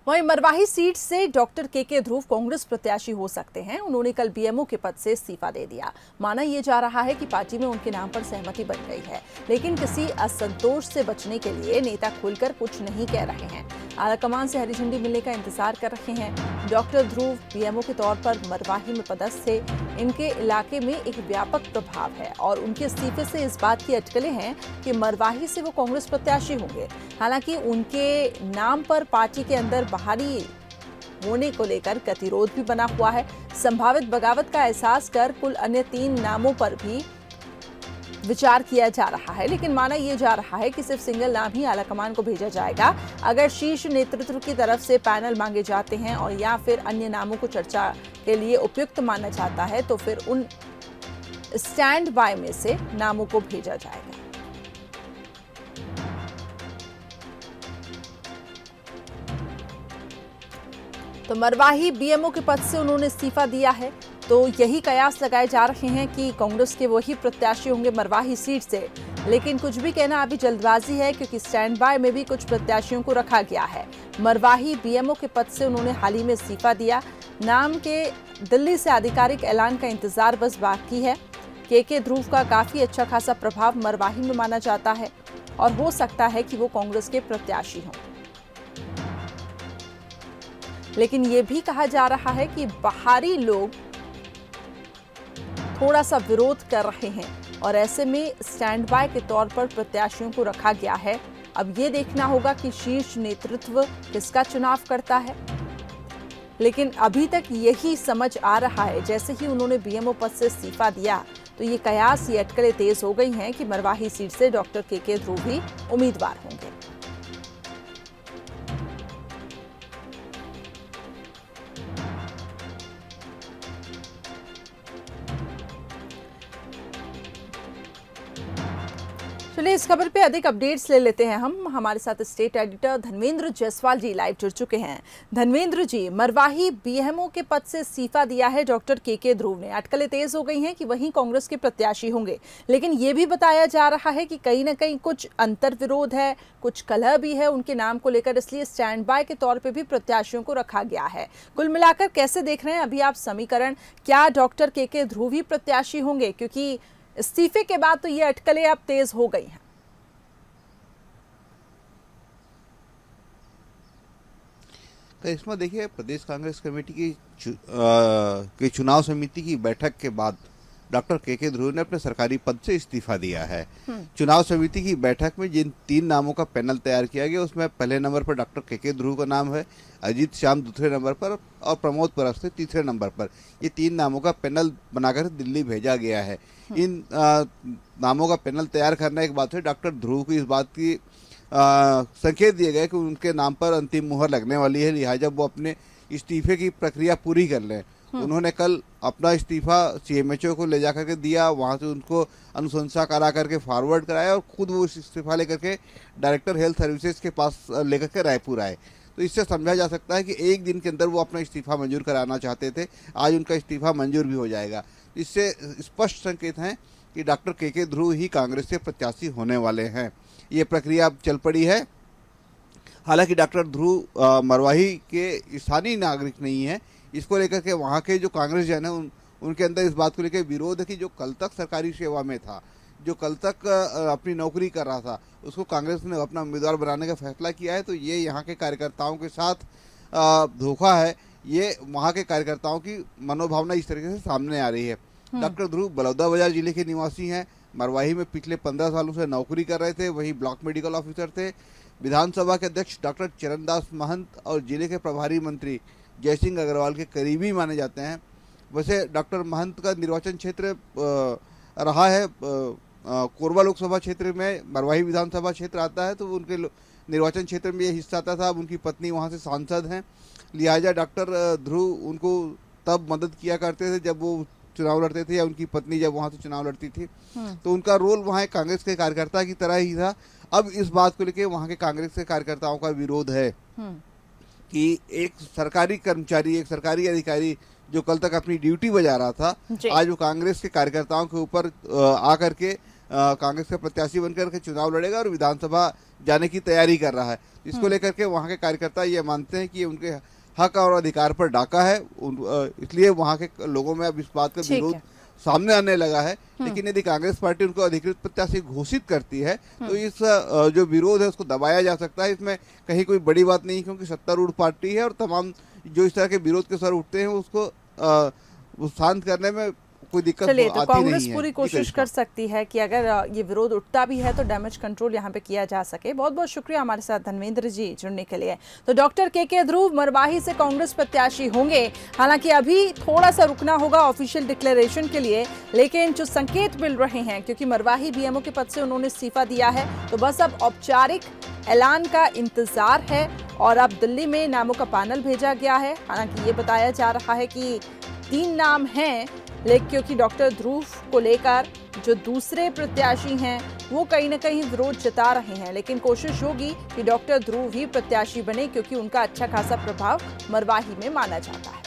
वहीं मरवाही सीट से डॉक्टर के ध्रुव कांग्रेस प्रत्याशी हो सकते हैं। उन्होंने कल बीएमओ के पद से इस्तीफा दे दिया। माना यह जा रहा है कि पार्टी में उनके नाम पर सहमति बन गई है, लेकिन किसी असंतोष से बचने के लिए नेता खुलकर कुछ नहीं कह रहे हैं। आलाकमान से हरी झंडी मिलने का इंतजार कर रहे हैं। डॉक्टर ध्रुव बीएमओ के तौर पर मरवाही में पदस्थ थे। इनके इलाके में एक व्यापक प्रभाव है और उनके इस्तीफे से इस बात की अटकलें हैं कि मरवाही से वो कांग्रेस प्रत्याशी होंगे। हालांकि उनके नाम पर पार्टी के अंदर बाहरी होने को लेकर गतिरोध भी बना हुआ है। संभावित बगावत का एहसास कर कुल अन्य 3 नामों पर भी विचार किया जा रहा है, लेकिन माना यह जा रहा है कि सिर्फ सिंगल नाम ही आलाकमान को भेजा जाएगा। अगर शीर्ष नेतृत्व की तरफ से पैनल मांगे जाते हैं और या फिर अन्य नामों को चर्चा के लिए उपयुक्त माना जाता है तो फिर उन स्टैंड बाय में से नामों को भेजा जाएगा। तो मरवाही बीएमओ के पद से उन्होंने इस्तीफा दिया है, तो यही कयास लगाए जा रहे हैं कि कांग्रेस के वही प्रत्याशी होंगे मरवाही सीट से। लेकिन कुछ भी कहना अभी जल्दबाजी है, क्योंकि स्टैंड बाय में भी कुछ प्रत्याशियों को रखा गया है। मरवाही बीएमओ के पद से उन्होंने हाल ही में इस्तीफा दिया। नाम के दिल्ली से आधिकारिक ऐलान का इंतजार बस बाकी है। के ध्रुव का काफी अच्छा खासा प्रभाव मरवाही में माना जाता है और हो सकता है कि वो कांग्रेस के प्रत्याशी हों। लेकिन ये भी कहा जा रहा है कि बाहरी लोग थोड़ा सा विरोध कर रहे हैं और ऐसे में स्टैंड बाय के तौर पर प्रत्याशियों को रखा गया है। अब ये देखना होगा कि शीर्ष नेतृत्व किसका चुनाव करता है, लेकिन अभी तक यही समझ आ रहा है। जैसे ही उन्होंने बीएमओ पद से इस्तीफा दिया तो ये कयास, ये अटकलें तेज हो गई हैं कि मरवाही सीट से डॉक्टर के ध्रुव भी उम्मीदवार होंगे। चलिए इस खबर पे अधिक अपडेट्स ले लेते हैं हम। हमारे साथ स्टेट एडिटर धर्मेंद्र जायसवाल जी लाइव जुड़ चुके हैं। धर्मेंद्र जी, मरवाही बीएमओ के पद से इस्तीफा दिया है डॉक्टर के ध्रुव ने। अटकलें तेज हो गई हैं कि वहीं कांग्रेस के प्रत्याशी होंगे, लेकिन ये भी बताया जा रहा है कि कहीं ना कहीं कुछ अंतर विरोध है, कुछ कलह भी है उनके नाम को लेकर, इसलिए स्टैंड बाय के तौर पर भी प्रत्याशियों को रखा गया है। कुल मिलाकर कैसे देख रहे हैं अभी आप समीकरण? क्या डॉक्टर के ध्रुव ही प्रत्याशी होंगे, क्योंकि इस्तीफे के बाद तो ये अटकलें अब तेज हो गई हैं? तो इसमें देखिए, प्रदेश कांग्रेस कमेटी की चुनाव समिति की बैठक के बाद डॉक्टर के ध्रुव ने अपने सरकारी पद से इस्तीफा दिया है। चुनाव समिति की बैठक में जिन 3 नामों का पैनल तैयार किया गया, उसमें पहले नंबर पर डॉक्टर के ध्रुव का नाम है, अजीत श्याम दूसरे नंबर पर और प्रमोद परस्ते तीसरे नंबर पर। ये 3 नामों का पैनल बनाकर दिल्ली भेजा गया है। इन नामों का पैनल तैयार करने के बाद से डॉक्टर ध्रुव को इस बात की संकेत दिए गए कि उनके नाम पर अंतिम मुहर लगने वाली है, लिहाजा वो अपने इस्तीफे की प्रक्रिया पूरी कर लें। उन्होंने कल अपना इस्तीफा सीएमएचओ को ले जाकर के दिया, वहाँ से उनको अनुशंसा करा करके फॉरवर्ड कराया और खुद वो इस्तीफा लेकर के डायरेक्टर हेल्थ सर्विसेज के पास लेकर के रायपुर आए। तो इससे समझा जा सकता है कि एक दिन के अंदर वो अपना इस्तीफा मंजूर कराना चाहते थे। आज उनका इस्तीफा मंजूर भी हो जाएगा। इससे स्पष्ट संकेत हैं कि डॉक्टर के ध्रुव ही कांग्रेस के प्रत्याशी होने वाले हैं। ये प्रक्रिया अब चल पड़ी है। हालांकि डॉक्टर ध्रुव मरवाही के स्थानीय नागरिक नहीं है। इसको लेकर के वहाँ के जो कांग्रेस जन है उनके अंदर इस बात को लेकर विरोध है कि जो कल तक सरकारी सेवा में था, जो कल तक अपनी नौकरी कर रहा था, उसको कांग्रेस ने अपना उम्मीदवार बनाने का फैसला किया है। तो ये यहाँ के कार्यकर्ताओं के साथ धोखा है। ये वहाँ के कार्यकर्ताओं की मनोभावना इस तरीके से सामने आ रही है। डॉक्टर ध्रुव बलौदाबाजार जिले के निवासी हैं। मरवाही में पिछले 15 सालों से नौकरी कर रहे थे, वहीं ब्लॉक मेडिकल ऑफिसर थे। विधानसभा के अध्यक्ष डॉक्टर चरणदास महंत और जिले के प्रभारी मंत्री जयसिंह अग्रवाल के करीबी माने जाते हैं। वैसे डॉक्टर महंत का निर्वाचन क्षेत्र रहा है कोरबा लोकसभा क्षेत्र में, मरवाही विधानसभा क्षेत्र आता है, तो उनके निर्वाचन क्षेत्र में ये हिस्सा आता था। अब उनकी पत्नी वहाँ से सांसद हैं, लिहाजा डॉक्टर ध्रुव उनको तब मदद किया करते थे जब वो चुनाव लड़ते थे या उनकी पत्नी जब वहां से चुनाव लड़ती थी। तो उनका रोल वहां कांग्रेस के कार्यकर्ता की तरह ही था। अब इस बात को लेकर वहां के कांग्रेस के कार्यकर्ताओं का विरोध है कि एक सरकारी कर्मचारी, एक सरकारी अधिकारी जो कल तक अपनी ड्यूटी बजा रहा था, आज वो कांग्रेस के कार्यकर्ताओं के ऊपर आकर के कांग्रेस का प्रत्याशी बनकर के चुनाव लड़ेगा और विधानसभा जाने की तैयारी कर रहा है। इसको लेकर के वहाँ के कार्यकर्ता ये मानते हैं कि ये उनके हक और अधिकार पर डाका है, इसलिए वहाँ के लोगों में अब इस बात का विरोध सामने आने लगा है। लेकिन यदि कांग्रेस पार्टी उनको अधिकृत प्रत्याशी घोषित करती है तो इस जो विरोध है उसको दबाया जा सकता है। इसमें कहीं कोई बड़ी बात नहीं, क्योंकि सत्तारूढ़ पार्टी है और तमाम जो इस तरह के विरोध के स्वर उठते हैं उसको शांत करने में कोई दिक्कत आती नहीं है। तो कांग्रेस पूरी कोशिश कर सकती है कि अगर ये विरोध उठता भी है तो डैमेज कंट्रोल यहाँ पे किया जा सके। बहुत बहुत शुक्रिया हमारे साथ धर्मेंद्र जी जुड़ने के लिए। तो डॉक्टर के ध्रुव मरवाही से कांग्रेस प्रत्याशी होंगे। हालांकि अभी थोड़ा सा रुकना होगा ऑफिशियल डिक्लेरेशन के लिए, लेकिन जो संकेत मिल रहे हैं, क्योंकि मरवाही बीएमओ के पद से उन्होंने इस्तीफा दिया है, तो बस अब औपचारिक ऐलान का इंतजार है और अब दिल्ली में नामों का पैनल भेजा गया है। हालांकि ये बताया जा रहा है कि 3 नाम हैं, लेकिन क्योंकि डॉक्टर ध्रुव को लेकर जो दूसरे प्रत्याशी हैं वो कहीं ना कहीं विरोध जता रहे हैं, लेकिन कोशिश होगी कि डॉक्टर ध्रुव ही प्रत्याशी बने, क्योंकि उनका अच्छा खासा प्रभाव मरवाही में माना जाता है।